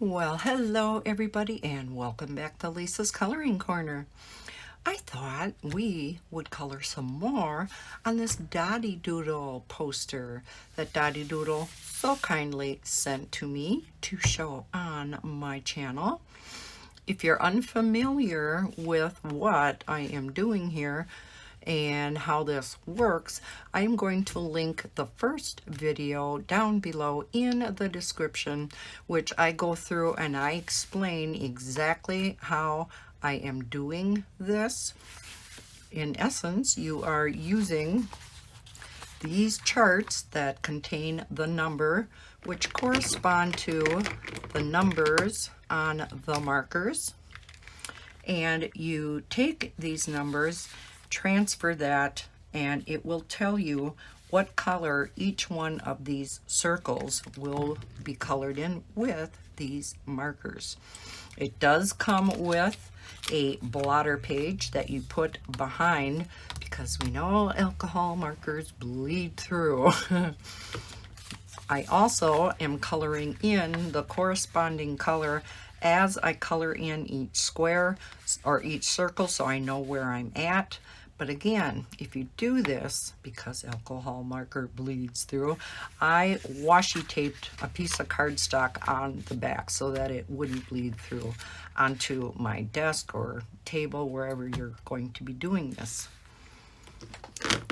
Well, hello everybody and welcome back to Lisa's Coloring Corner. I thought we would color some more on this Dotidoodle poster that Dotidoodle so kindly sent to me to show on my channel. If you're unfamiliar with what I am doing here and how this works, I am going to link the first video down below in the description, which I go through and I explain exactly how I am doing this. In essence, you are using these charts that contain the number, which correspond to the numbers on the markers. And you take these numbers, transfer that, and it will tell you what color each one of these circles will be colored in with these markers. It does come with a blotter page that you put behind because we know alcohol markers bleed through. I also am coloring in the corresponding color as I color in each square or each circle so I know where I'm at. But again, if you do this, because alcohol marker bleeds through, I washi taped a piece of cardstock on the back so that it wouldn't bleed through onto my desk or table, wherever you're going to be doing this.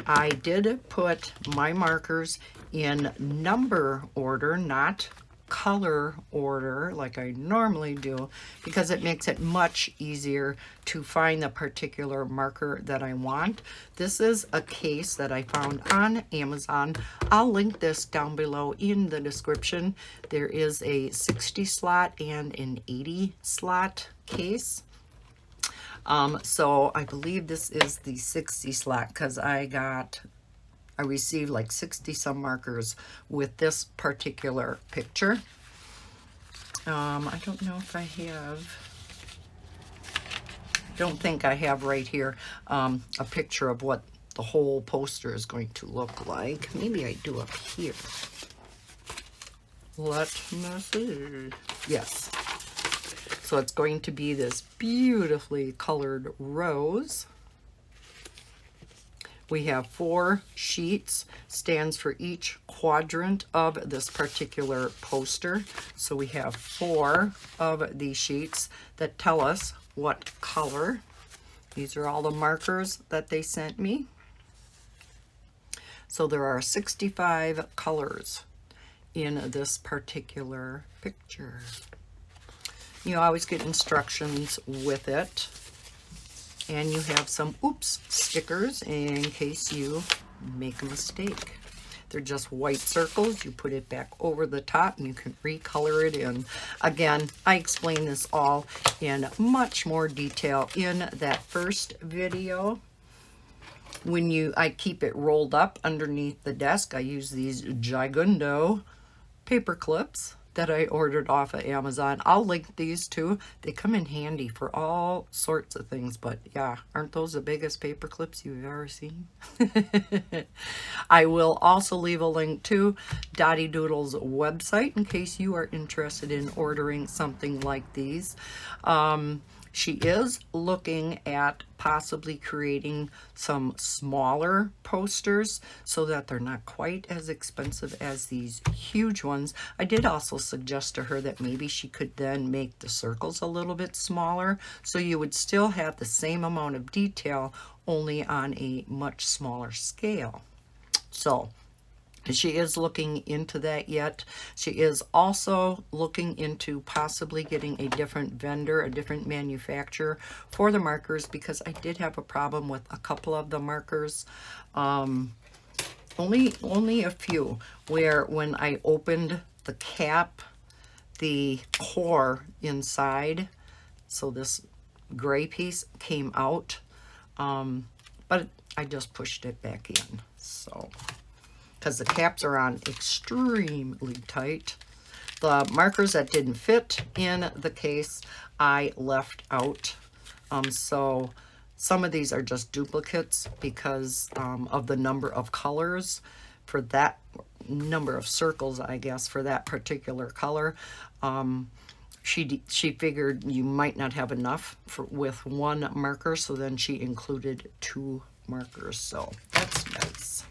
I did put my markers in number order, not color order like I normally do, because it makes it much easier to find the particular marker that I want. This is a case that I found on Amazon. I'll link this down below in the description. There is a 60 slot and an 80 slot case. So I believe this is the 60 slot because I received like 60 some markers with this particular picture. I don't know if I don't think I have right here a picture of what the whole poster is going to look like. Maybe I do up here. Let me see. Yes. So it's going to be this beautifully colored rose. We have 4 sheets, stands for each quadrant of this particular poster. So we have 4 of these sheets that tell us what color. These are all the markers that they sent me. So there are 65 colors in this particular picture. You always get instructions with it. And you have some oops stickers in case you make a mistake. They're just white circles. You put it back over the top and you can recolor it in. Again, I explain this all in much more detail in that first video. I keep it rolled up underneath the desk. I use these Gigundo paper clips that I ordered off of Amazon. I'll link these too. They come in handy for all sorts of things, but yeah, aren't those the biggest paper clips you've ever seen? I will also leave a link to Dotidoodle's website in case you are interested in ordering something like these. She is looking at possibly creating some smaller posters so that they're not quite as expensive as these huge ones. I did also suggest to her that maybe she could then make the circles a little bit smaller so you would still have the same amount of detail, only on a much smaller scale. So she is looking into that yet. She is also looking into possibly getting a different vendor, a different manufacturer for the markers, because I did have a problem with a couple of the markers. Only a few, where when I opened the cap, the core inside, so this gray piece came out, but I just pushed it back in. So because the caps are on extremely tight. The markers that didn't fit in the case, I left out. So some of these are just duplicates because of the number of colors for that number of circles, I guess, for that particular color. she figured you might not have enough with one marker, so then she included 2 markers, so that's nice.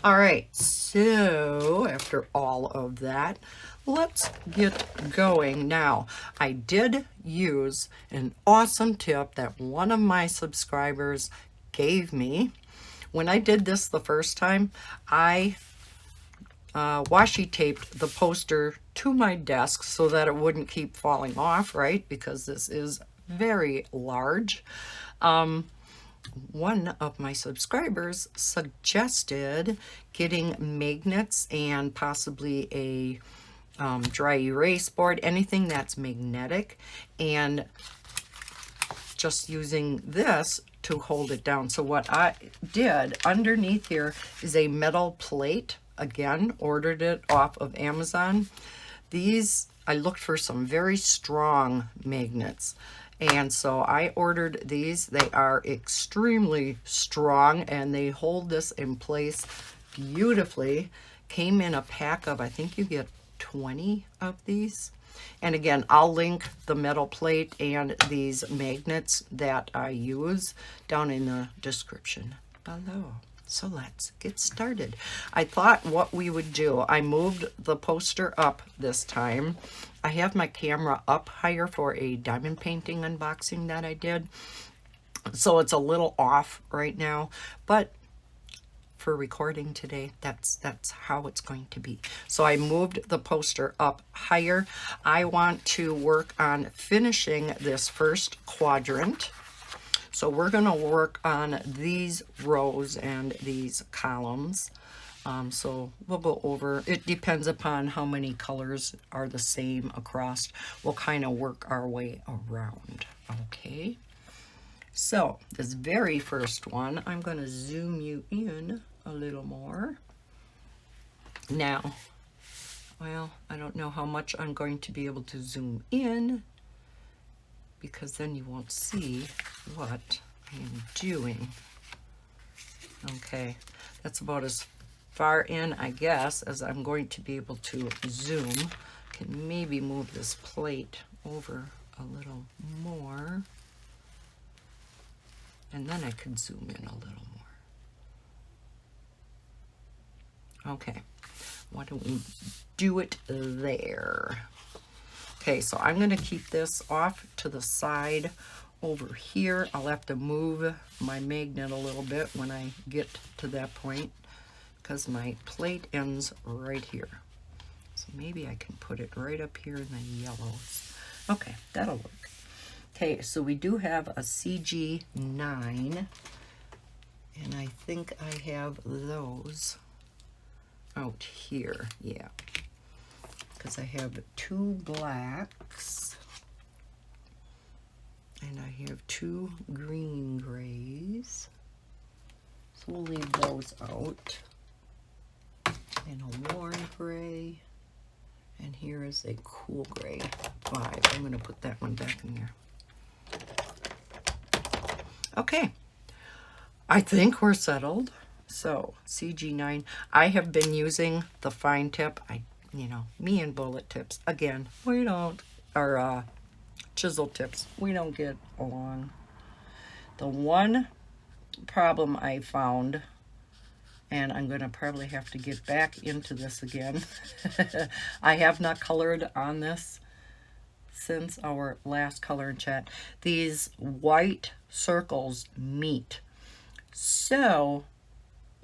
All right, so after all of that, let's get going. Now, I did use an awesome tip that one of my subscribers gave me. When I did this the first time, I washi taped the poster to my desk so that it wouldn't keep falling off, right? Because this is very large. One of my subscribers suggested getting magnets and possibly a dry erase board, anything that's magnetic, and just using this to hold it down. So what I did underneath here is a metal plate. Again, ordered it off of Amazon. These, I looked for some very strong magnets, and so I ordered these. They are extremely strong and they hold this in place beautifully. Came in a pack of, I think you get 20 of these. And again, I'll link the metal plate and these magnets that I use down in the description below. So let's get started. I thought what we would do, I moved the poster up this time. I have my camera up higher for a diamond painting unboxing that I did. So it's a little off right now, but for recording today, that's how it's going to be. So I moved the poster up higher. I want to work on finishing this first quadrant. So we're going to work on these rows and these columns. So we'll go over, it depends upon how many colors are the same across. We'll kind of work our way around, okay? So this very first one, I'm going to zoom you in a little more. Now, well, I don't know how much I'm going to be able to zoom in, because then you won't see what I'm doing. Okay, that's about as far in, I guess, as I'm going to be able to zoom. Can maybe move this plate over a little more, and then I could zoom in a little more. Okay, why don't we do it there? Okay, so I'm going to keep this off to the side over here. I'll have to move my magnet a little bit when I get to that point, because my plate ends right here. So maybe I can put it right up here in the yellows. Okay, that'll work. Okay, so we do have a CG9, and I think I have those out here, yeah. Because I have 2 blacks and I have 2 green grays. So we'll leave those out. And a warm gray. And here is a cool gray 5. I'm going to put that one back in there. Okay. I think we're settled. So CG9. I have been using the fine tip. You know, me and bullet tips, again, we don't, or chisel tips, we don't get along. The one problem I found, and I'm going to probably have to get back into this again, I have not colored on this since our last color and chat. These white circles meet. So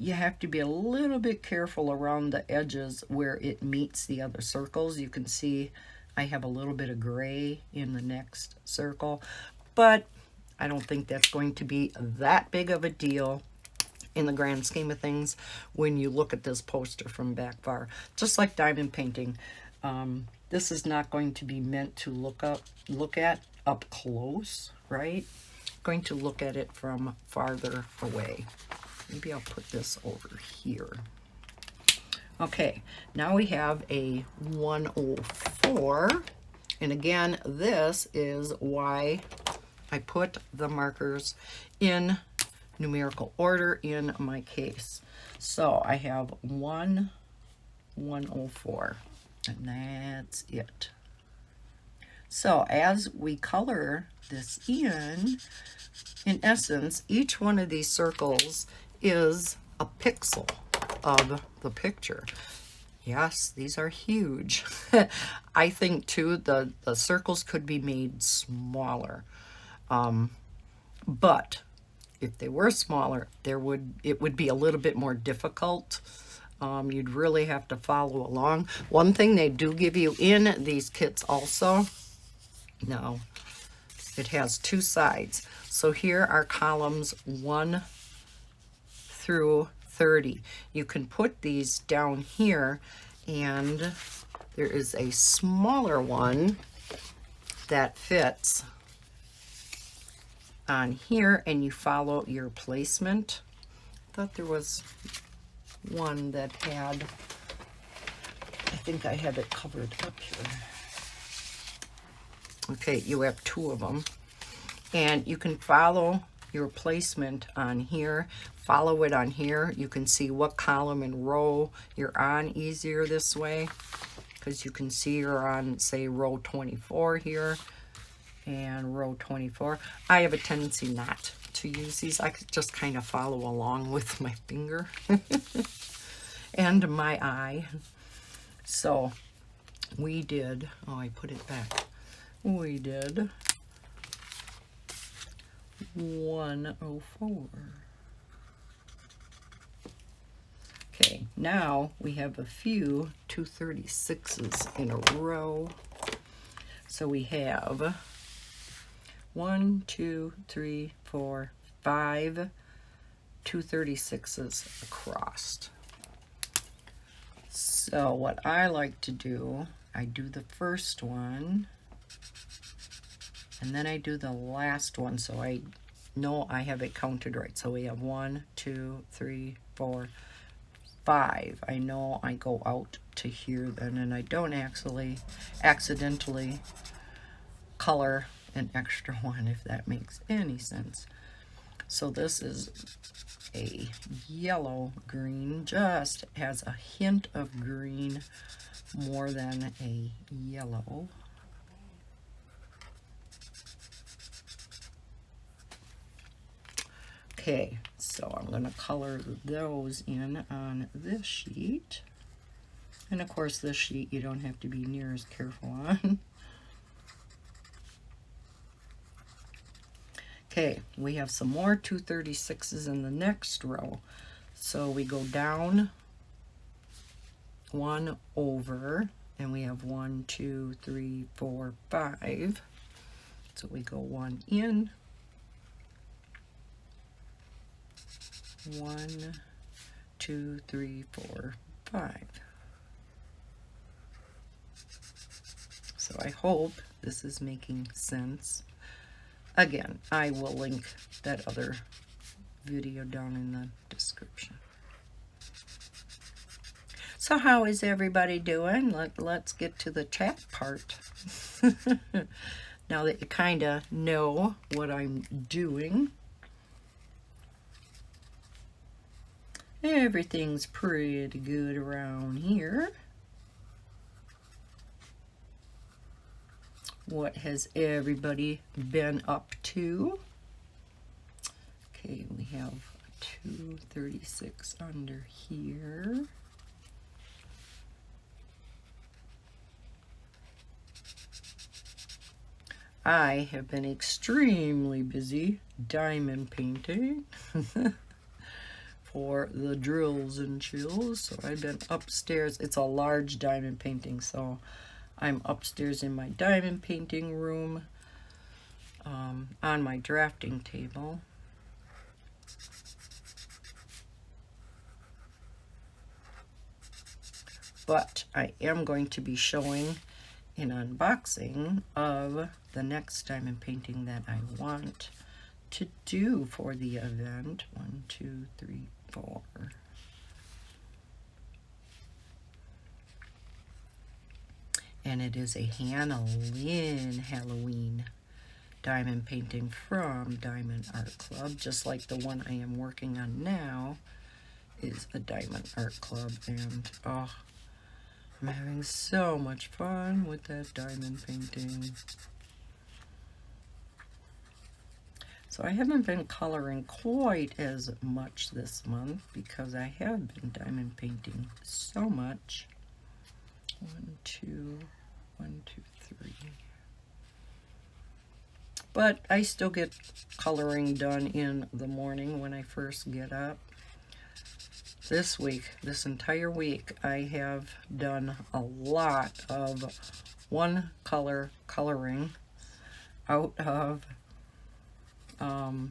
you have to be a little bit careful around the edges where it meets the other circles. You can see I have a little bit of gray in the next circle, but I don't think that's going to be that big of a deal in the grand scheme of things when you look at this poster from back far. Just like diamond painting, this is not going to be meant to look at up close, right? Going to look at it from farther away. Maybe I'll put this over here. Okay, now we have a 104. And again, this is why I put the markers in numerical order in my case. So I have 104, and that's it. So as we color this in essence, each one of these circles is a pixel of the picture. Yes, these are huge. I think too the circles could be made smaller. But if they were smaller, it would be a little bit more difficult. You'd really have to follow along. One thing they do give you in these kits also, no, it has two sides. So here are columns 1 through 30. You can put these down here, and there is a smaller one that fits on here, and you follow your placement. I thought there was one that had, I think I have it covered up here. Okay, you have two of them, and you can follow your placement on here, follow it on here. You can see what column and row you're on easier this way, because you can see you're on, say, row 24 here and row 24. I have a tendency not to use these. I could just kind of follow along with my finger and my eye. So we did, oh, I put it back. We did 104. Okay, now we have a few 236s in a row. So we have 1, 2, 3, 4, 5 236s across. So what I like to do, I do the first one, and then I do the last one, so I know I have it counted right. So we have 1, 2, 3, 4, 5. I know I go out to here then, and I don't actually accidentally color an extra one, if that makes any sense. So this is a yellow green, just has a hint of green more than a yellow. Okay, so I'm going to color those in on this sheet. And of course this sheet you don't have to be near as careful on. Okay, we have some more 236s in the next row. So we go down 1 over, and we have 1, 2, 3, 4, 5. So we go 1 in, 1, 2, 3, 4, 5. So I hope this is making sense. Again, I will link that other video down in the description. So how is everybody doing? Let's get to the chat part. Now that you kind of know what I'm doing. Everything's pretty good around here. What has everybody been up to? Okay, we have 236 under here. I have been extremely busy diamond painting for the drills and chills. So I've been upstairs. It's a large diamond painting, so I'm upstairs in my diamond painting room on my drafting table. But I am going to be showing an unboxing of the next diamond painting that I want to do for the event. 1, 2, 3, 4. And it is a Hannah Lynn Halloween diamond painting from Diamond Art Club, just like the one I am working on now is a Diamond Art Club. And oh, I'm having so much fun with that diamond painting. So I haven't been coloring quite as much this month because I have been diamond painting so much. 1, 2, 1, 2, 3. But I still get coloring done in the morning when I first get up. This week, this entire week, I have done a lot of one color coloring out of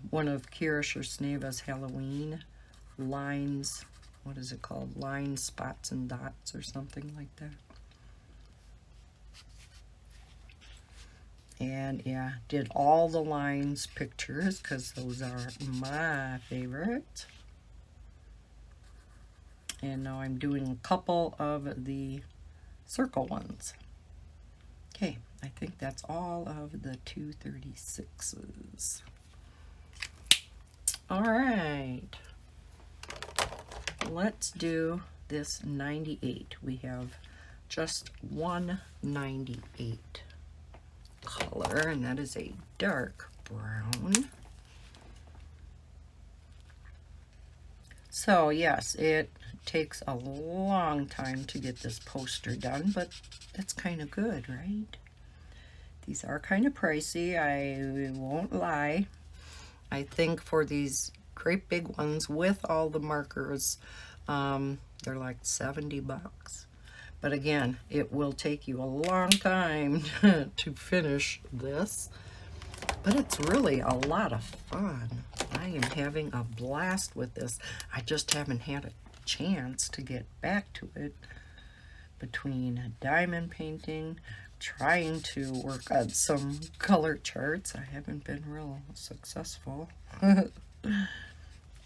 one of Kira Shersneva's Halloween lines. What is it called? Lines, spots, and dots or something like that. And yeah, did all the lines pictures because those are my favorite. And now I'm doing a couple of the circle ones. Okay, I think that's all of the 236s. All right, let's do this 98. We have just one 98 color, and that is a dark brown. So yes, it takes a long time to get this poster done, but that's kind of good, right? These are kind of pricey, I won't lie. I think for these great big ones with all the markers, they're like 70 bucks. But again, it will take you a long time to finish this. But it's really a lot of fun. I am having a blast with this. I just haven't had a chance to get back to it between diamond painting, trying to work on some color charts. I haven't been real successful.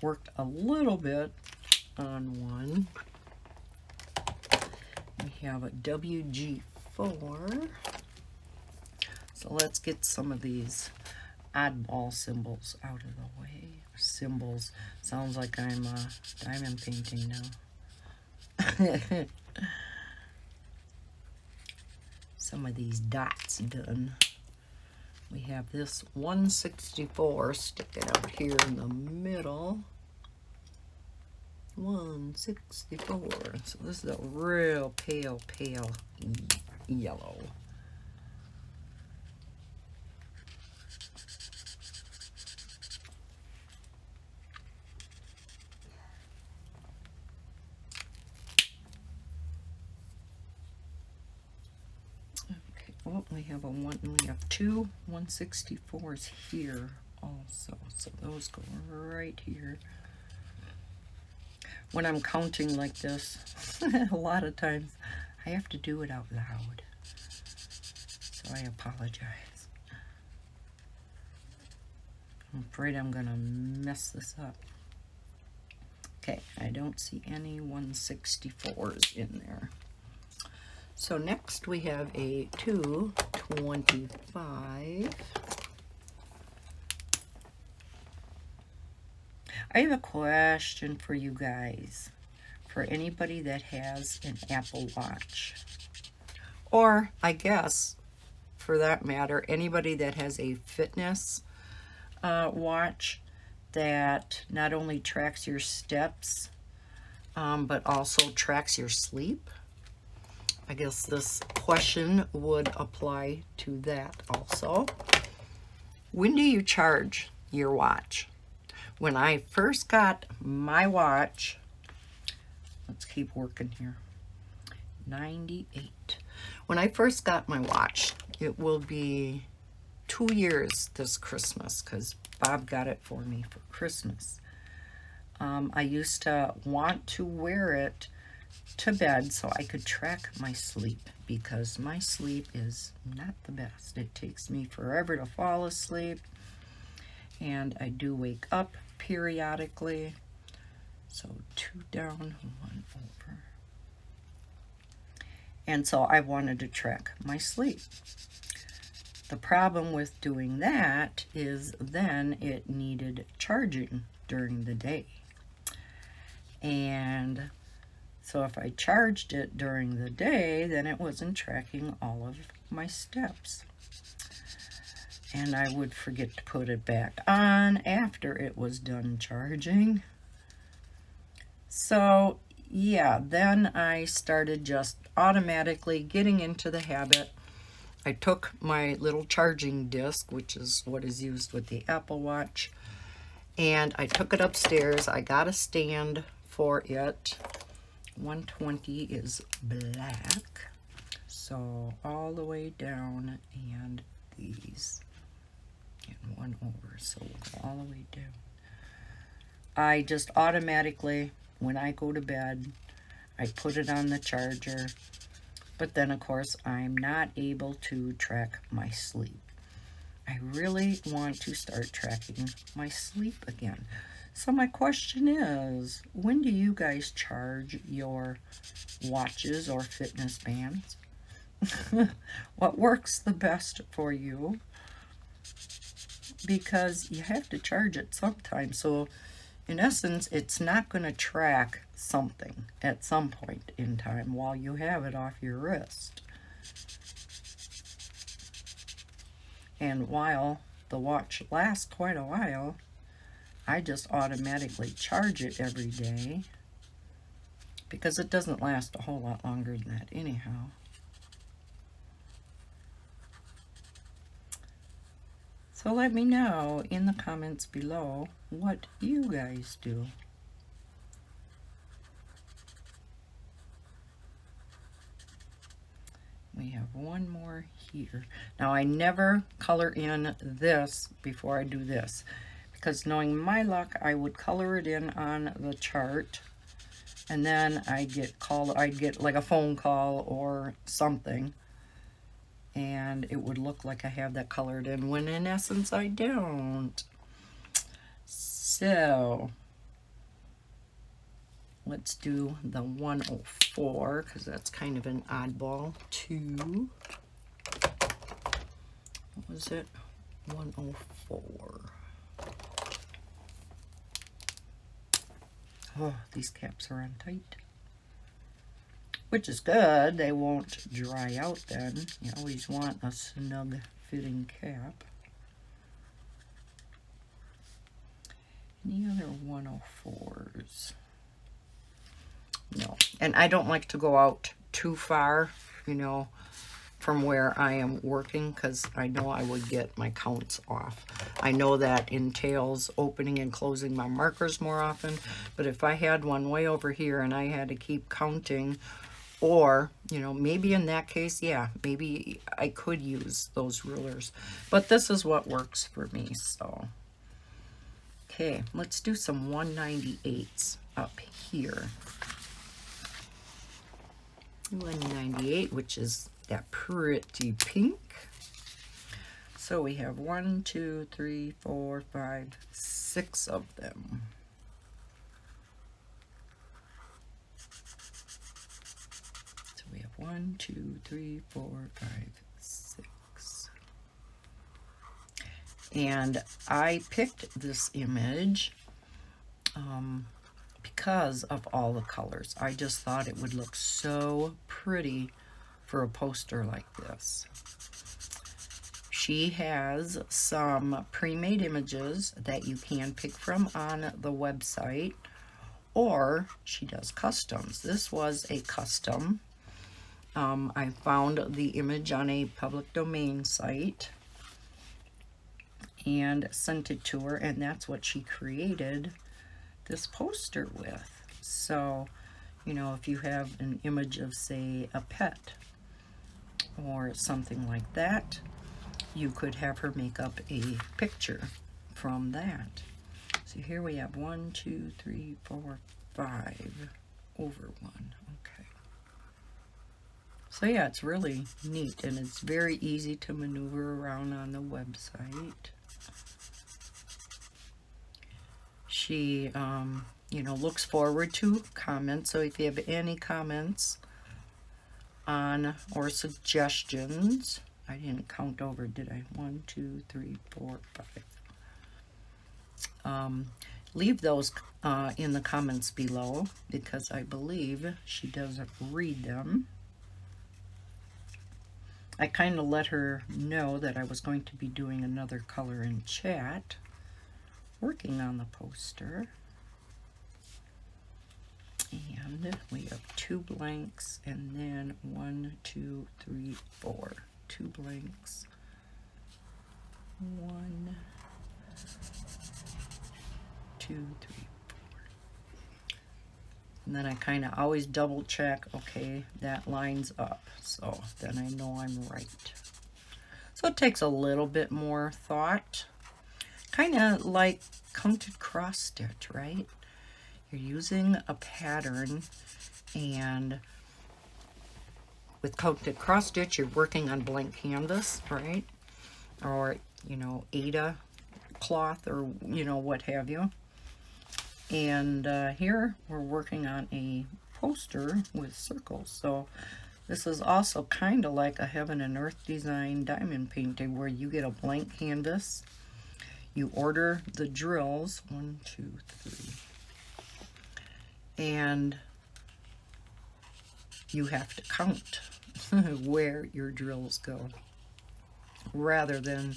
Worked a little bit on one. We have a WG4. So let's get some of these oddball symbols out of the way. Symbols. Sounds like I'm diamond painting now. Some of these dots done. We have this 164 sticking out here in the middle. 164. So this is a real pale yellow. Oh, we have two 164s here also. So those go right here. When I'm counting like this, a lot of times I have to do it out loud. So I apologize. I'm afraid I'm gonna mess this up. Okay, I don't see any 164s in there. So next we have a 225. I have a question for you guys, for anybody that has an Apple Watch, or I guess for that matter, anybody that has a fitness watch that not only tracks your steps, but also tracks your sleep. I guess this question would apply to that also. When do you charge your watch? When I first got my watch, let's keep working here, 98. When I first got my watch, it will be 2 years this Christmas because Bob got it for me for Christmas. I used to want to wear it to bed so I could track my sleep because my sleep is not the best. It takes me forever to fall asleep, and I do wake up periodically. So 2 down, 1 over. And so I wanted to track my sleep. The problem with doing that is then it needed charging during the day. And So if I charged it during the day, then it wasn't tracking all of my steps. And I would forget to put it back on after it was done charging. So yeah, then I started just automatically getting into the habit. I took my little charging disc, which is what is used with the Apple Watch, and I took it upstairs. I got a stand for it. 120 is black, so all the way down, and these, and one over, so we'll go all the way down. I just automatically, when I go to bed, I put it on the charger, but then of course I'm not able to track my sleep. I really want to start tracking my sleep again. So my question is, when do you guys charge your watches or fitness bands? What works the best for you? Because you have to charge it sometime. So in essence, it's not going to track something at some point in time while you have it off your wrist. And while the watch lasts quite a while, I just automatically charge it every day because it doesn't last a whole lot longer than that anyhow. So let me know in the comments below what you guys do. We have one more here. Now I never color in this before I do this, because knowing my luck, I would color it in on the chart, and then I'd get like a phone call or something, and it would look like I have that colored in, when in essence I don't. So let's do the 104, because that's kind of an oddball too. What was it? 104. Oh, these caps are untight, which is good. They won't dry out then. You always want a snug fitting cap. Any other 104s? No. And I don't like to go out too far, you know, from where I am working, because I know I would get my counts off. I know that entails opening and closing my markers more often, but if I had one way over here and I had to keep counting, or, you know, maybe in that case, yeah, maybe I could use those rulers. But this is what works for me, so. Okay, let's do some 198s up here. 198, which is that pretty pink. So we have 1, 2, 3, 4, 5, 6 of them. So we have 1, 2, 3, 4, 5, 6. And I picked this image because of all the colors. I just thought it would look so pretty for a poster like this. She has some pre-made images that you can pick from on the website, or she does customs. This was a custom. I found the image on a public domain site and sent it to her, and that's what she created this poster with. So, you know, if you have an image of, say, a pet or something like that, you could have her make up a picture from that. So here we have 1, 2, 3, 4, 5 over 1. Okay. So yeah, it's really neat, and it's very easy to maneuver around on the website. She, you know, looks forward to comments. So if you have any comments on or suggestions, I didn't count over, did I? 1, 2, 3, 4, 5. leave those in the comments below, because I believe she doesn't read them. I kind of let her know that I was going to be doing another color in chat, working on the poster. And we have 2 blanks, and then 1, 2, 3, 4. 2 blanks. 1, 2, 3, 4. And then I kind of always double check, okay, that lines up. So then I know I'm right. So it takes a little bit more thought. Kind of like counted cross stitch, right? You're using a pattern, and with counted cross stitch, you're working on blank canvas, right? Or, you know, Ada cloth, or, you know, what have you. And here we're working on a poster with circles. So this is also kind of like a heaven and earth design diamond painting, where you get a blank canvas. You order the drills, 1, 2, 3. And you have to count where your drills go, rather than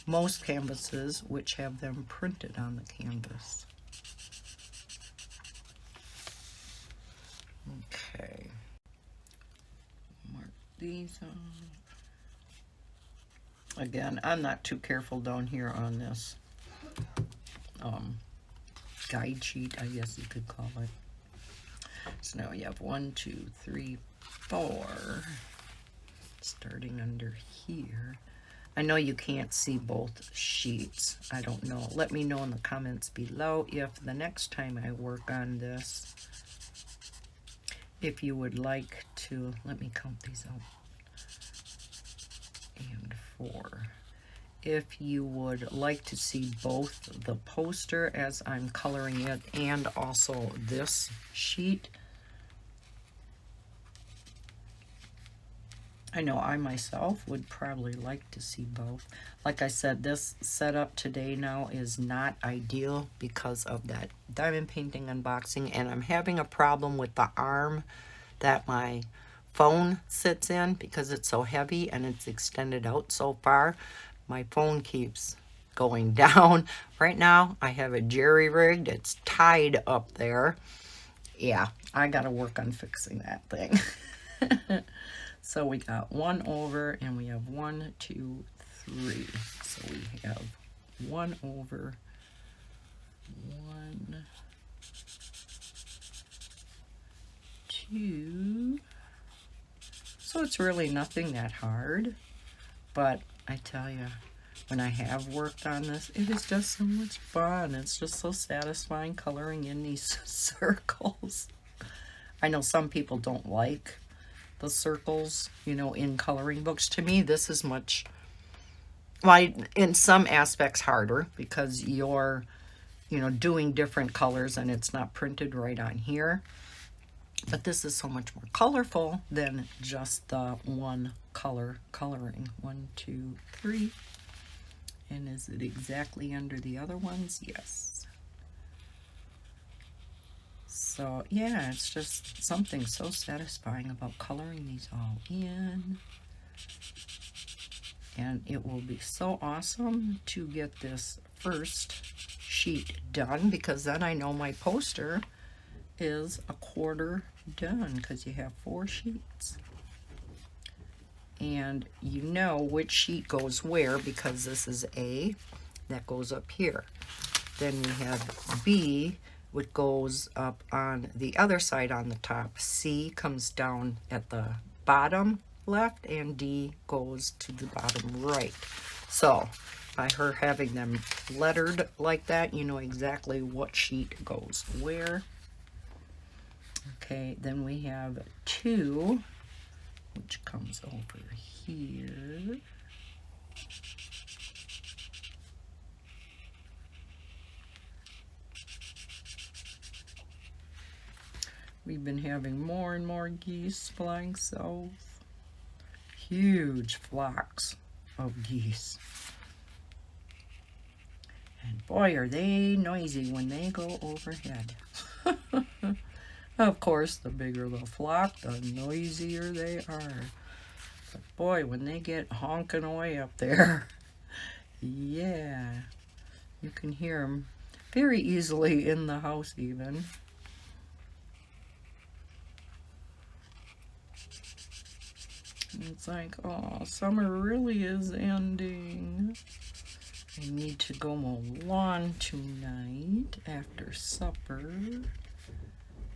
most canvases which have them printed on the canvas. Okay, mark these off. Again, I'm not too careful down here on this guide sheet, I guess you could call it. So now you have 1, 2, 3, 4, starting under here. I know you can't see both sheets. I don't know. Let me know in the comments below if the next time I work on this, if you would like to, let me count these out, and 4. If you would like to see both the poster as I'm coloring it and also this sheet. I know I myself would probably like to see both. Like I said, this setup today now is not ideal because of that diamond painting unboxing, and I'm having a problem with the arm that my phone sits in because it's so heavy and it's extended out so far. My phone keeps going down. Right now, I have it jerry-rigged. It's tied up there. Yeah, I got to work on fixing that thing. So we got 1 over, and we have 1, 2, 3. So we have 1 over, 1, 2. So it's really nothing that hard, but I tell you, when I have worked on this, it is just so much fun. It's just so satisfying coloring in these circles. I know some people don't like the circles, you know, in coloring books. To me, this is much, well, in some aspects harder, because you're, you know, doing different colors and it's not printed right on here. But this is so much more colorful than just the one color coloring. 1, 2, 3. And is it exactly under the other ones? Yes. So yeah, it's just something so satisfying about coloring these all in. And it will be so awesome to get this first sheet done, because then I know my poster is a quarter done, because you have 4 sheets. And you know which sheet goes where, because this is A, that goes up here. Then we have B, which goes up on the other side on the top. C comes down at the bottom left, and D goes to the bottom right. So by her having them lettered like that, you know exactly what sheet goes where. Okay, then we have 2, which comes over here. We've been having more and more geese flying south. Huge flocks of geese. And boy, are they noisy when they go overhead. Of course, the bigger the flock, the noisier they are. But boy, when they get honking away up there, yeah, you can hear them very easily in the house even. It's like, oh, summer really is ending. I need to go mow lawn tonight after supper.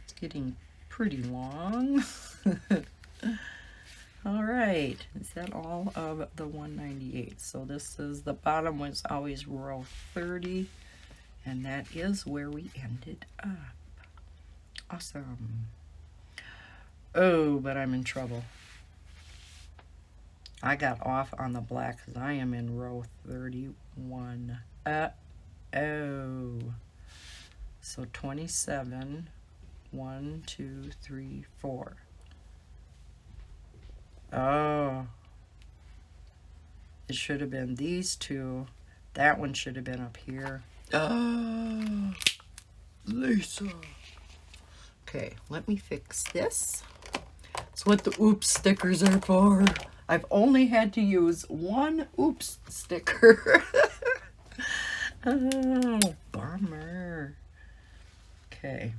It's getting pretty long. All right, is that all of the 198? So this is, the bottom was always row 30, and that is where we ended up. Awesome. Oh, but I'm in trouble. I got off on the black because I am in row 31. Uh-oh. So 27, 1, 2, 3, 4. Oh. It should have been these two. That one should have been up here. Oh, Lisa. Okay, let me fix this. That's what the oops stickers are for. I've only had to use one oops sticker. Oh, bummer. Okay,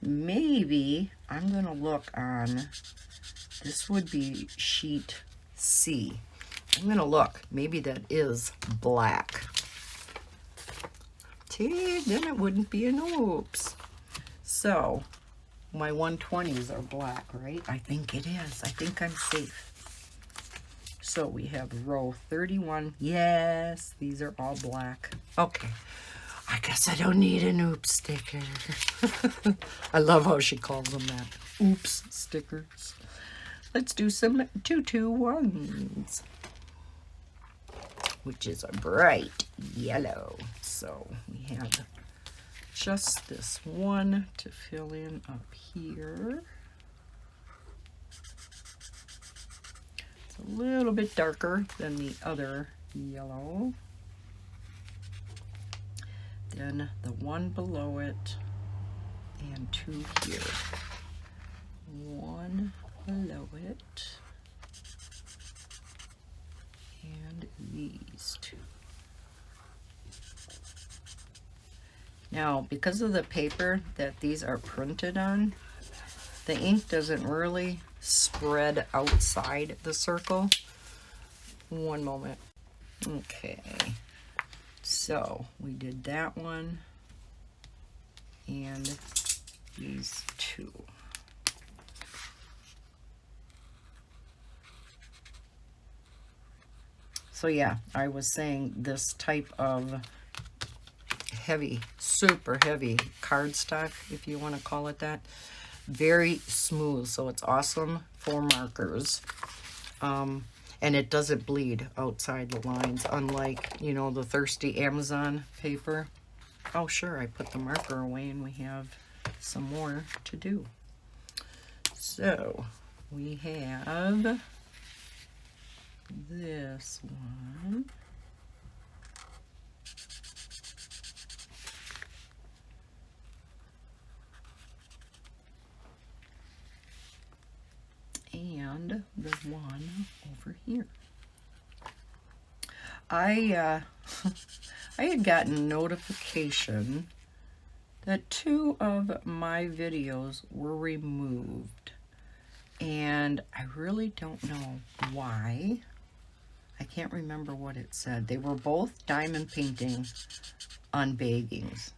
maybe I'm gonna look on, this would be sheet C. I'm gonna look, maybe that is black. See, then it wouldn't be an oops. So, my 120s are black, right? I think it is. I think I'm safe. So we have row 31. Yes, these are all black. Okay. I guess I don't need an oops sticker. I love how she calls them that. Oops stickers. Let's do some 221s, which is a bright yellow. So we have just this one to fill in up here. It's a little bit darker than the other yellow. Then the one below it, and two here. One below it, and these two. Now, because of the paper that these are printed on, the ink doesn't really spread outside the circle. One moment. Okay. So we did that one and these two. So yeah, I was saying this type of heavy, super heavy cardstock, if you want to call it that, very smooth, so it's awesome for markers. And it doesn't bleed outside the lines, unlike, you know, the Thirsty Amazon paper. Oh, sure, I put the marker away and we have some more to do. So, we have this one. And the one over here. I had gotten notification that 2 of my videos were removed, and I really don't know why. I can't remember what it said. They were both diamond painting unbaggings,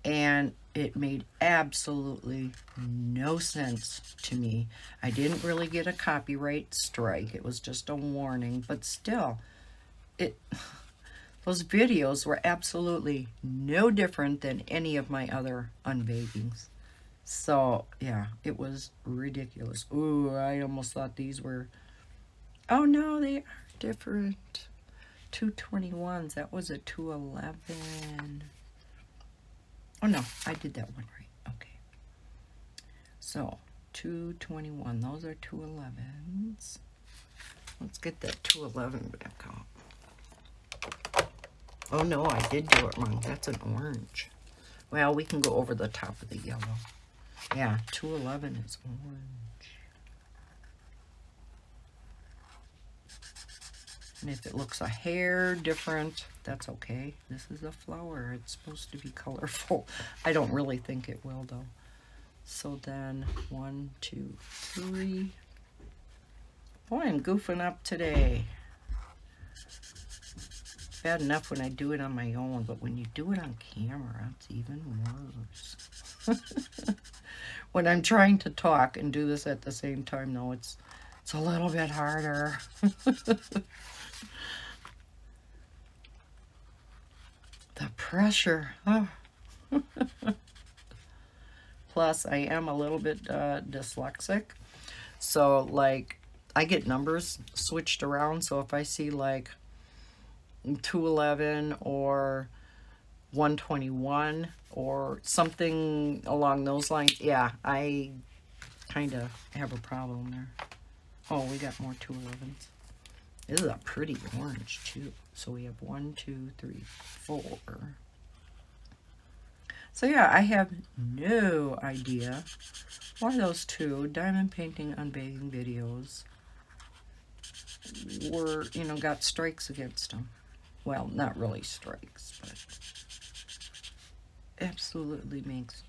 and it made absolutely no sense to me. I didn't really get a copyright strike. It was just a warning, but still, those videos were absolutely no different than any of my other unbaggings. So, yeah, it was ridiculous. Ooh, I almost thought these were, oh no, they are different. 221s, that was a 211. Oh no, I did that one right. Okay. So, 221. Those are 211s. Let's get that 211 back out. Oh no, I did do it wrong. That's an orange. Well, we can go over the top of the yellow. Yeah, 211 is orange. And if it looks a hair different, that's okay. This is a flower. It's supposed to be colorful. I don't really think it will, though. So then, 1, 2, 3. Boy, I'm goofing up today. Bad enough when I do it on my own, but when you do it on camera, it's even worse. When I'm trying to talk and do this at the same time, though, it's a little bit harder. The pressure. Oh. Plus, I am a little bit dyslexic. So, like, I get numbers switched around. So if I see, like, 211 or 121 or something along those lines, yeah, I kind of have a problem there. Oh, we got more 211s. This is a pretty orange, too. So we have 1, 2, 3, 4. So yeah, I have no idea why those two diamond painting unbathing videos were, you know, got strikes against them. Well, not really strikes, but absolutely makes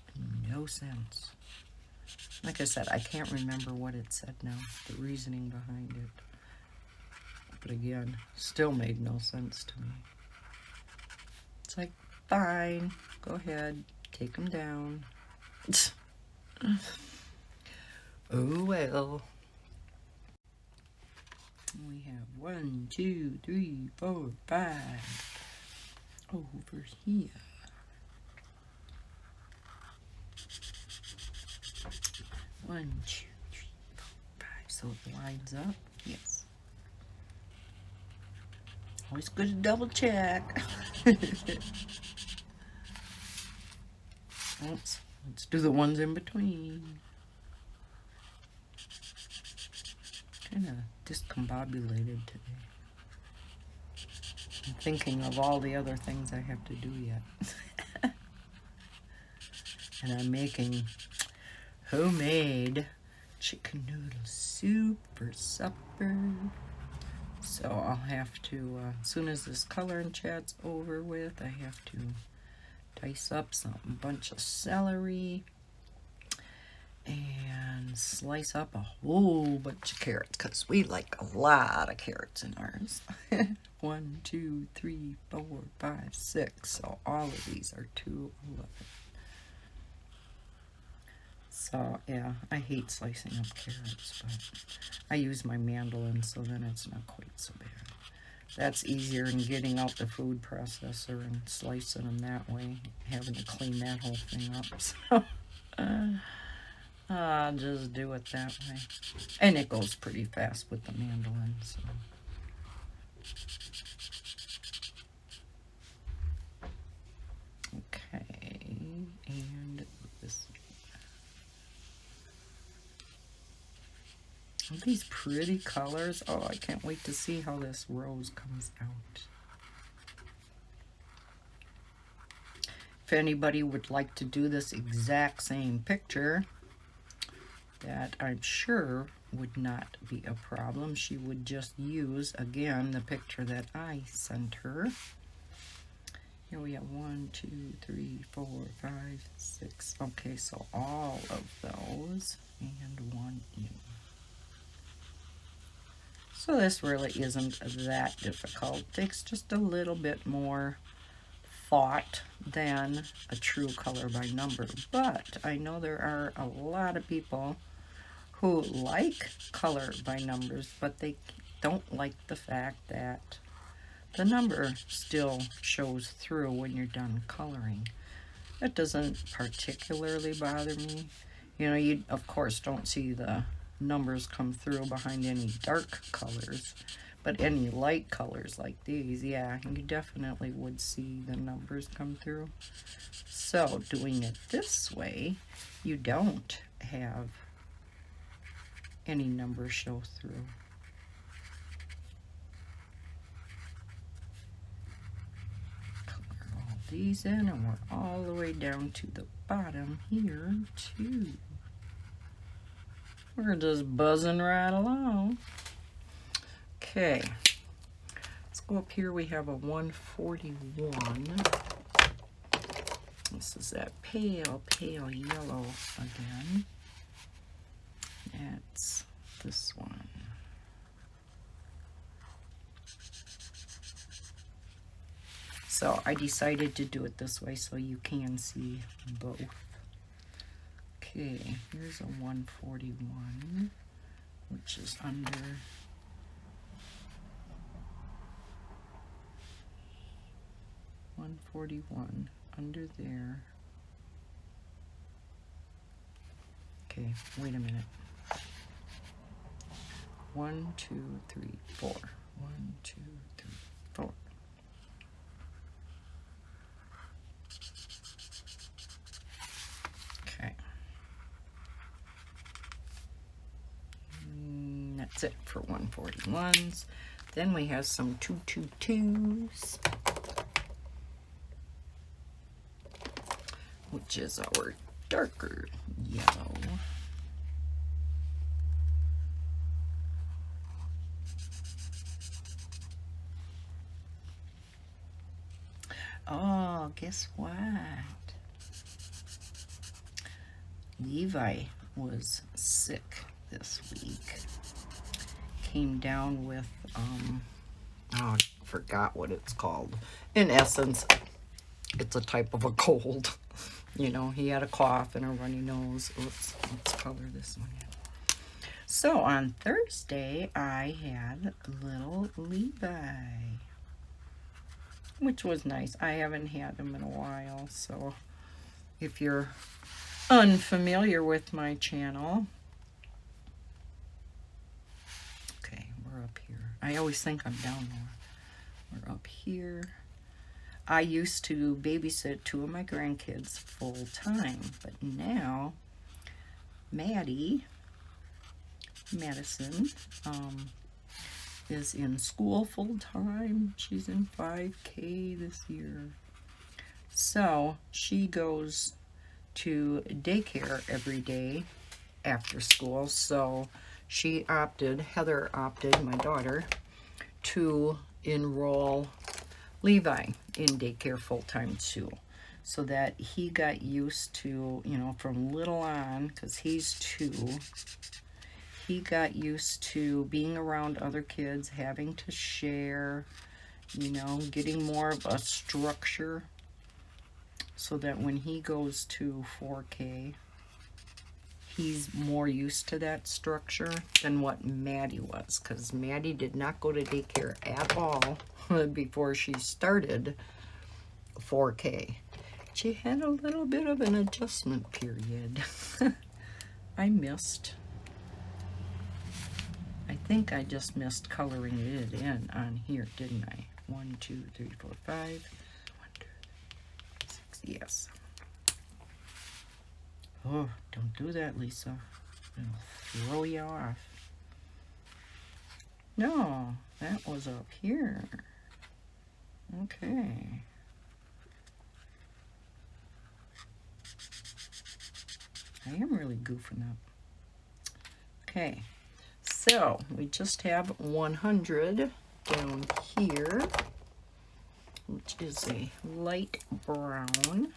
no sense. Like I said, I can't remember what it said now, the reasoning behind it. But again, still made no sense to me. It's like, fine, go ahead, take them down. Oh well. We have 1, 2, 3, 4, 5 over here. 1, 2, 3, 4, 5. So it lines up. Yes. Always good to double check. Let's do the ones in between. Kind of discombobulated today. I'm thinking of all the other things I have to do yet. And I'm making homemade chicken noodle soup for supper. So I'll have to, as soon as this coloring chat's over with, I have to dice up a bunch of celery and slice up a whole bunch of carrots, because we like a lot of carrots in ours. 1, 2, 3, 4, 5, 6. So all of these are 211. So yeah, I hate slicing up carrots, but I use my mandolin, so then it's not quite so bad. That's easier than getting out the food processor and slicing them that way, having to clean that whole thing up. So I'll just do it that way. And it goes pretty fast with the mandolin. So. Okay, and this. These pretty colors. Oh, I can't wait to see how this rose comes out. If anybody would like to do this exact same picture, that I'm sure would not be a problem. She would just use, again, the picture that I sent her. Here we have 1, 2, 3, 4, 5, 6. Okay, so all of those and 1 in. So this really isn't that difficult. Takes just a little bit more thought than a true color by number. But I know there are a lot of people who like color by numbers, but they don't like the fact that the number still shows through when you're done coloring. That doesn't particularly bother me. You know, you of course don't see the numbers come through behind any dark colors, but any light colors like these, yeah, you definitely would see the numbers come through. So doing it this way, you don't have any numbers show through. these in, and we're all the way down to the bottom here too. We're just buzzing right along. Okay, let's go up here. We have a 141. This is that pale yellow again. That's this one. So I decided to do it this way so you can see both. Okay, here's a 141, which is under 141 under there. Okay, wait a minute. 1, 2, 3, 4. 1, 2, 3, 4. Okay. That's it for 141s. Then we have some 222s, which is our darker yellow. Oh, guess what? Levi was sick this week. Came down with, oh, I forgot what it's called. In essence, it's a type of a cold. You know, he had a cough and a runny nose. Oops, let's color this one in. So on Thursday, I had little Levi, which was nice. I haven't had him in a while, so if you're unfamiliar with my channel. Okay, we're up here. I always think I'm down more. We're up here. I used to babysit 2 of my grandkids full time, but now Madison, is in school full time. She's in 5K this year. So she goes to daycare every day after school. So she opted, Heather opted, my daughter, to enroll Levi in daycare full-time too, so that he got used to, you know, from little on, because he's 2, he got used to being around other kids, having to share, you know, getting more of a structure, so that when he goes to 4K, he's more used to that structure than what Maddie was, because Maddie did not go to daycare at all before she started 4K. She had a little bit of an adjustment period. I think I just missed coloring it in on here, didn't I? 1, 2, 3, 4, 5. 1, 2, 3, 6, yes. Oh, don't do that, Lisa. It'll throw you off. No, that was up here. Okay. I am really goofing up. Okay, so we just have 100 down here, which is a light brown.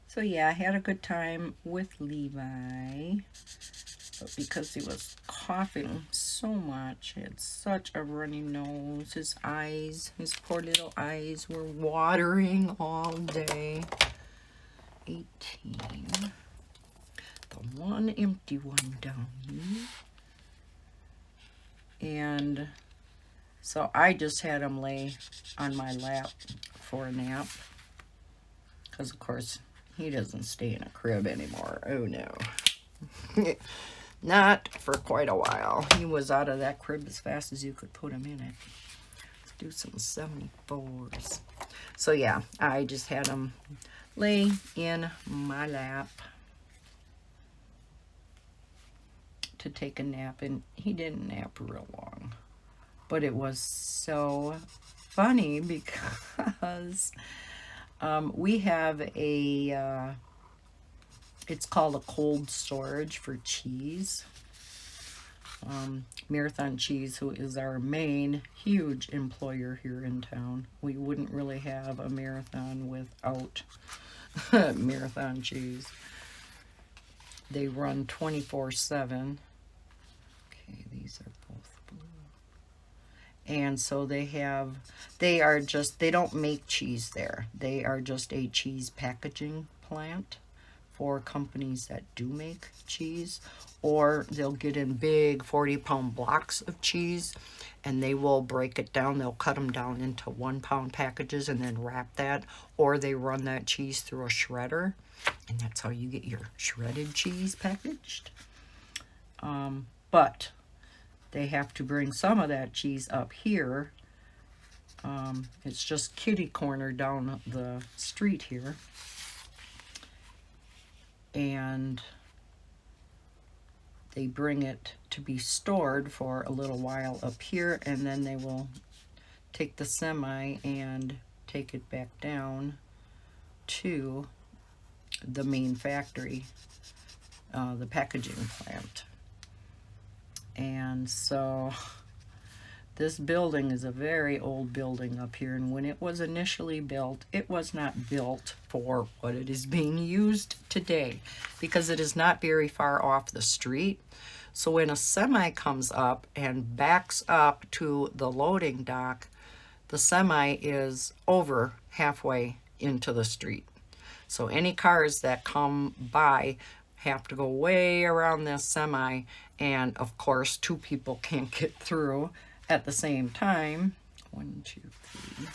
So yeah, I had a good time with Levi, but because he was coughing so much, he had such a runny nose, his poor little eyes were watering all day. 18. The one empty one down here. And so I just had him lay on my lap for a nap, because of course he doesn't stay in a crib anymore. Oh no. Not for quite a while. He was out of that crib as fast as you could put him in it. Let's do some 74s. So yeah, I just had him lay in my lap to take a nap, and he didn't nap real long. But it was so funny because does. We have a, it's called a cold storage for cheese. Marathon Cheese, who is our main huge employer here in town. We wouldn't really have a marathon without Marathon Cheese. They run 24/7. Okay, these are both blue. And so they don't make cheese there. They are just a cheese packaging plant for companies that do make cheese, or they'll get in big 40-pound blocks of cheese and they will break it down. They'll cut them down into 1-pound packages and then wrap that, or they run that cheese through a shredder, and that's how you get your shredded cheese packaged. But they have to bring some of that cheese up here. It's just kitty corner down the street here. And they bring it to be stored for a little while up here, and then they will take the semi and take it back down to the main factory, the packaging plant. And so this building is a very old building up here, and when it was initially built, it was not built for what it is being used today, because it is not very far off the street. So when a semi comes up and backs up to the loading dock, the semi is over halfway into the street. So any cars that come by have to go way around this semi, and of course 2 people can't get through at the same time. 1, 2, 3.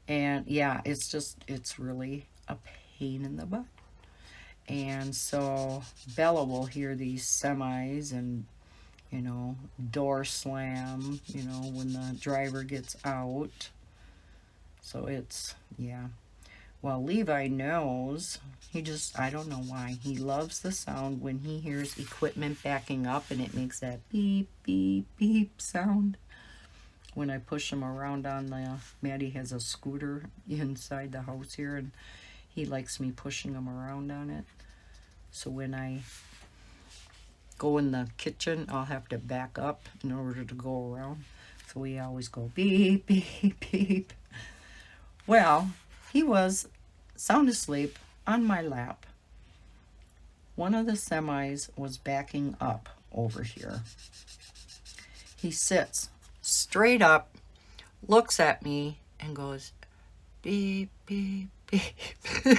And yeah, it's really a pain in the butt. And so Bella will hear these semis and, you know, door slam, you know, when the driver gets out. So it's, yeah. Well, Levi knows. I don't know why. He loves the sound when he hears equipment backing up and it makes that beep, beep, beep sound. When I push him around on Maddie has a scooter inside the house here, and he likes me pushing him around on it. So when I go in the kitchen, I'll have to back up in order to go around. So we always go beep, beep, beep. Well, he was sound asleep on my lap. One of the semis was backing up over here. He sits straight up, looks at me, and goes, beep, beep, beep,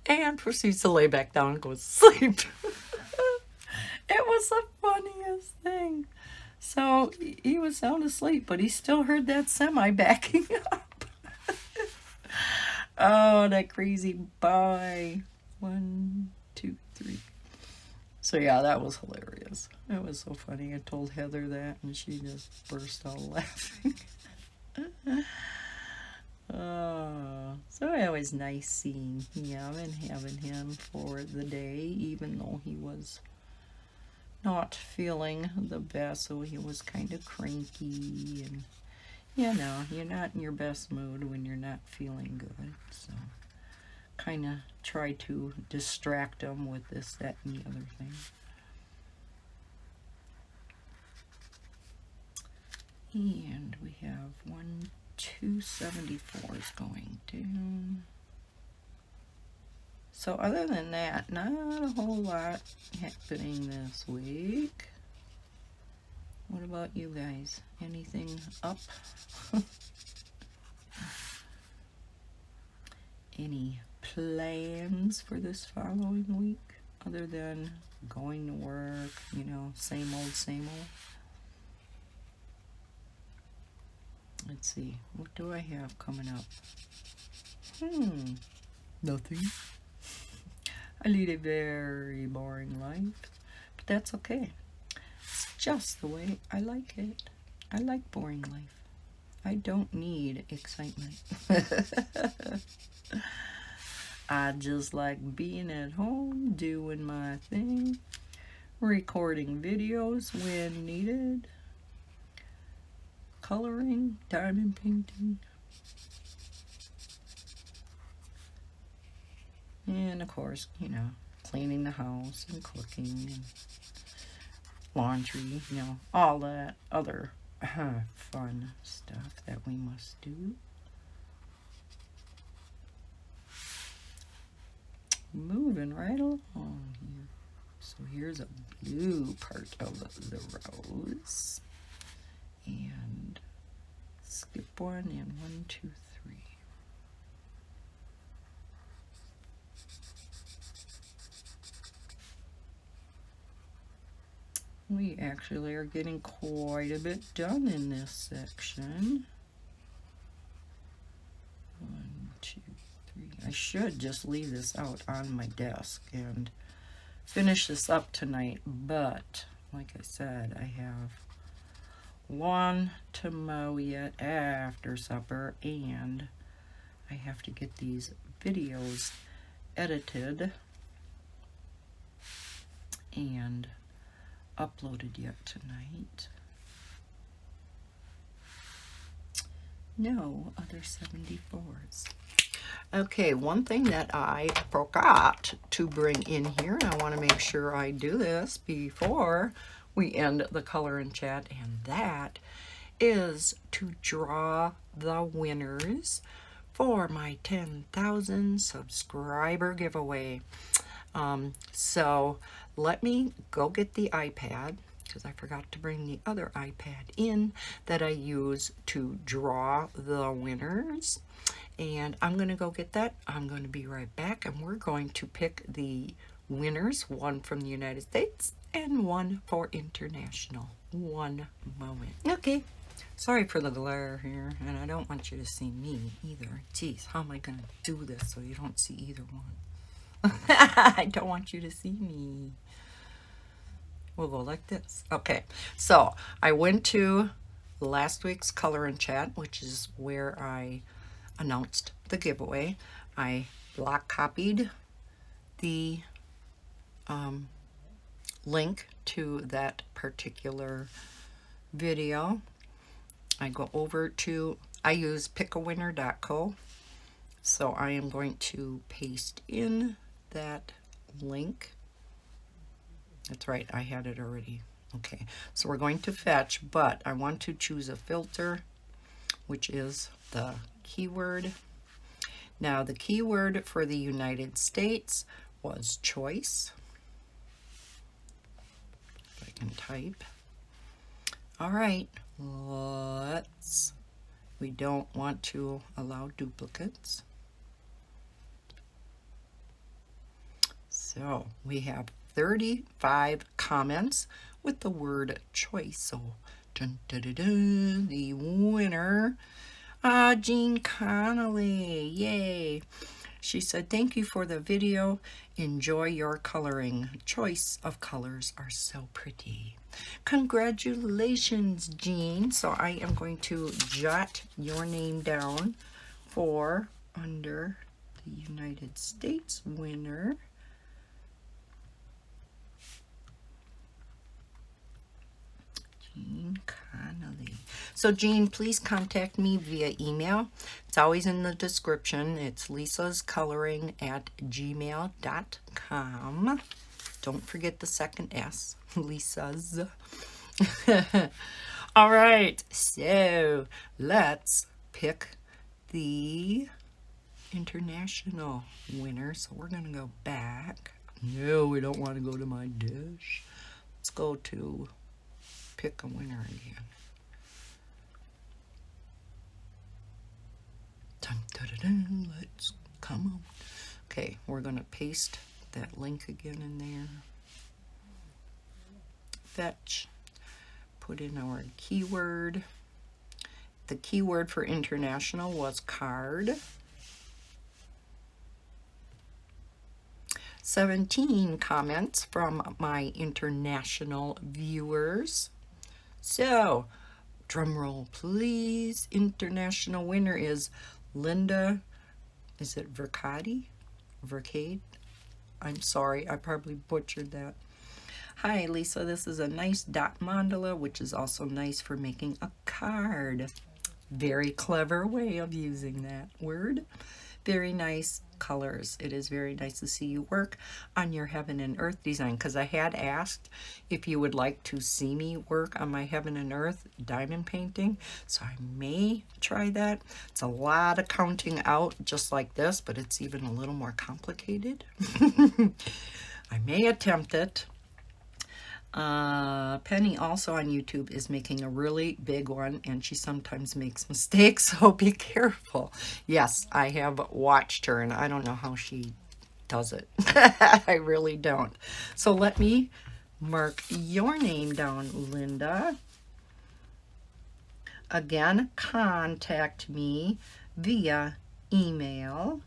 and proceeds to lay back down and go to sleep. It was the funniest thing. So he was sound asleep, but he still heard that semi backing up. Oh, that crazy boy. 1, 2, 3. So yeah, that was hilarious. It was so funny. I told Heather that, and she just burst out laughing. So it was nice seeing him and having him for the day, even though he was not feeling the best. So he was kind of cranky, and you know, you're not in your best mood when you're not feeling good. So kind of try to distract him with this, that, and the other thing. And we have 274 is going down. So other than that, not a whole lot happening this week. What about you guys? Anything up? Any plans for this following week other than going to work, you know, same old, same old? Let's see, what do I have coming up? Nothing. I lead a very boring life, but that's okay. It's just the way I like it. I like boring life. I don't need excitement. I just like being at home, doing my thing, recording videos when needed, coloring, diamond painting. And of course, you know, cleaning the house and cooking and laundry, you know, all that other fun stuff that we must do. Moving right along here. So here's a blue part of the rose. And skip one and 1, 2, 3. We actually are getting quite a bit done in this section. 1, 2, 3. I should just leave this out on my desk and finish this up tonight, but like I said, I have lawn to mow yet after supper, and I have to get these videos edited and uploaded yet tonight. No other 74s. Okay, one thing that I forgot to bring in here, and I want to make sure I do this before we end the color and chat, and that is to draw the winners for my 10,000 subscriber giveaway. So let me go get the iPad, because I forgot to bring the other iPad in that I use to draw the winners. And I'm going to go get that. I'm going to be right back, and we're going to pick the winners, one from the United States and one for international. One moment. Okay. Sorry for the glare here, and I don't want you to see me either. Geez, how am I going to do this so you don't see either one? I don't want you to see me. We'll go like this. Okay, so I went to last week's color and chat, which is where I announced the giveaway. I block copied the link to that particular video. I go over to, I use pickawinner.co, so I am going to paste in that link. That's right, I had it already. Okay, so we're going to fetch, but I want to choose a filter, which is the keyword. Now, the keyword for the United States was choice. If I can type. All right, we don't want to allow duplicates. So we have 35 comments with the word choice. So, dun, dun, dun, dun, the winner, Jean Connolly, yay. She said, thank you for the video. Enjoy your coloring. Choice of colors are so pretty. Congratulations, Jean. So I am going to jot your name down for under the United States winner. Jean Connolly. So Jean, please contact me via email. It's always in the description. It's lisascoloring@gmail.com. Don't forget the second S, Lisa's. All right, so let's pick the international winner. So we're going to go back. No, we don't want to go to my dish. Let's go to pick a winner again. Dun, dun, dun, dun. Let's come on. Okay, we're going to paste that link again in there. Fetch. Put in our keyword. The keyword for international was card. 17 comments from my international viewers. So, drum roll please. International winner is Linda, is it Vercade? I'm sorry, I probably butchered that. Hi, Lisa. This is a nice dot mandala, which is also nice for making a card. Very clever way of using that word. Very nice colors. It is very nice to see you work on your heaven and earth design, because I had asked if you would like to see me work on my heaven and earth diamond painting, so I may try that. It's a lot of counting out just like this, but it's even a little more complicated. I may attempt it. Penny also on YouTube is making a really big one, and she sometimes makes mistakes, so be careful. Yes, I have watched her, and I don't know how she does it. I really don't. So let me mark your name down, Linda. Again, contact me via email.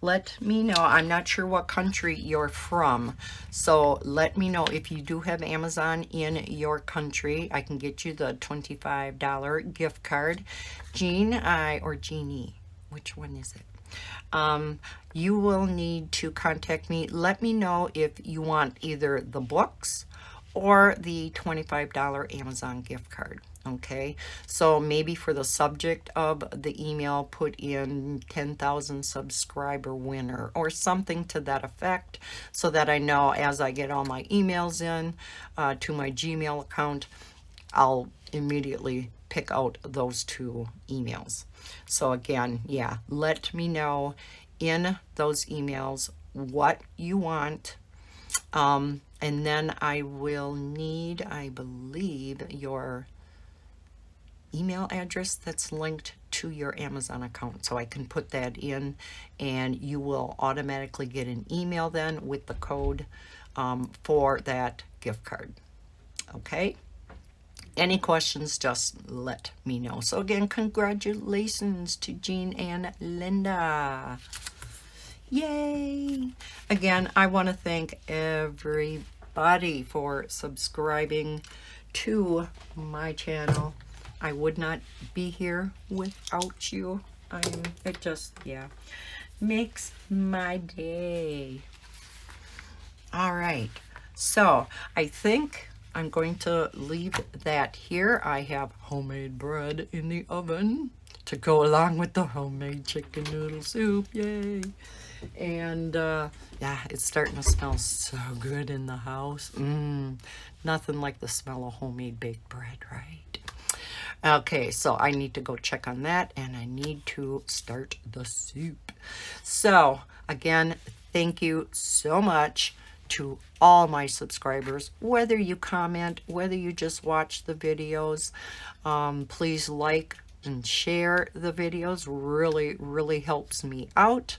Let me know. I'm not sure what country you're from, so let me know if you do have Amazon in your country. I can get you the $25 gift card. Jean, or Jeannie, which one is it? You will need to contact me. Let me know if you want either the books or the $25 Amazon gift card. Okay, so maybe for the subject of the email, put in 10,000 subscriber winner or something to that effect, so that I know as I get all my emails in to my Gmail account, I'll immediately pick out those two emails. So again, yeah, let me know in those emails what you want. And then I will need, I believe, your email address that's linked to your Amazon account, so I can put that in, and you will automatically get an email then with the code for that gift card. Okay, any questions, just let me know. So again, congratulations to Jean and Linda. Yay! Again, I want to thank everybody for subscribing to my channel. I would not be here without you. It just, yeah, makes my day. All right, so I think I'm going to leave that here. I have homemade bread in the oven to go along with the homemade chicken noodle soup. Yay! And yeah, it's starting to smell so good in the house. Nothing like the smell of homemade baked bread, right? Okay, so I need to go check on that, and I need to start the soup. So again, thank you so much to all my subscribers, whether you comment, whether you just watch the videos. Please like and share the videos. Really helps me out.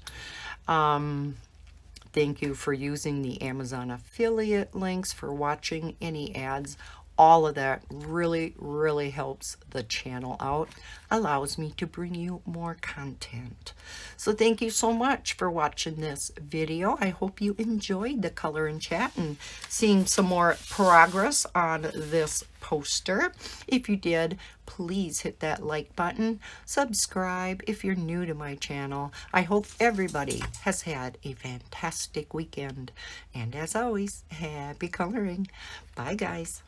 Thank you for using the Amazon affiliate links, for watching any ads. All of that really helps the channel out, allows me to bring you more content. So thank you so much for watching this video. I hope you enjoyed the color and chat and seeing some more progress on this poster. If you did, please hit that like button. Subscribe if you're new to my channel. I hope everybody has had a fantastic weekend. And as always, happy coloring. Bye, guys.